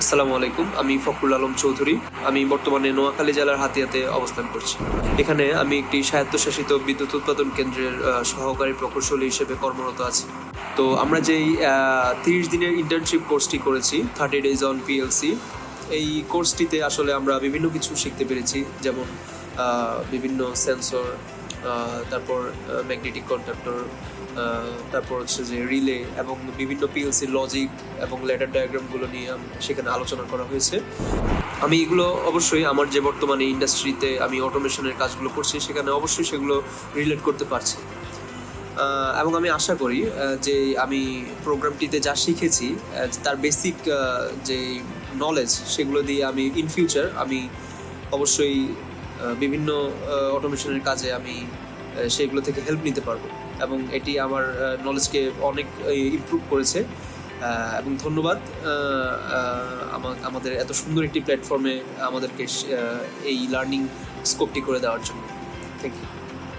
আসসালামু আলাইকুম, আমি ফখরুল আলম চৌধুরী। আমি বর্তমানে নোয়াখালী জেলার হাতিয়াতে অবস্থান করছি। এখানে আমি একটি স্বায়ত্তশাসিত বিদ্যুৎ উৎপাদন কেন্দ্রের সহকারী প্রকৌশলী হিসেবে কর্মরত আছি। তো আমরা যেই 30 দিনের ইন্টার্নশিপ কোর্সটি করেছি, 30 ডেজ অন পিএলসি, এই কোর্সটিতে আসলে আমরা বিভিন্ন কিছু শিখতে পেরেছি, যেমন বিভিন্ন সেন্সর, তারপর ম্যাগনেটিক কন্ডাক্টর, তারপর হচ্ছে যে রিলে এবং বিভিন্ন পিএলসি লজিক এবং ল্যাডার ডায়াগ্রামগুলো নিয়ে সেখানে আলোচনা করা হয়েছে। আমি এগুলো অবশ্যই আমার যে বর্তমানে ইন্ডাস্ট্রিতে আমি অটোমেশনের কাজগুলো করছি সেখানে অবশ্যই সেগুলো রিলেট করতে পারছি। এবং আমি আশা করি যে আমি প্রোগ্রামটিতে যা শিখেছি তার বেসিক যে নলেজ সেগুলো দিয়ে আমি ইন ফিউচার আমি অবশ্যই বিভিন্ন অটোমেশনের কাজে আমি সেইগুলো থেকে হেল্প নিতে পারবো, এবং এটি আমার নলেজকে অনেক ইমপ্রুভ করেছে। এবং ধন্যবাদ আমাদের এত সুন্দর একটি প্ল্যাটফর্মে আমাদেরকে এই লার্নিং স্কোপটি করে দেওয়ার জন্য। Thank you.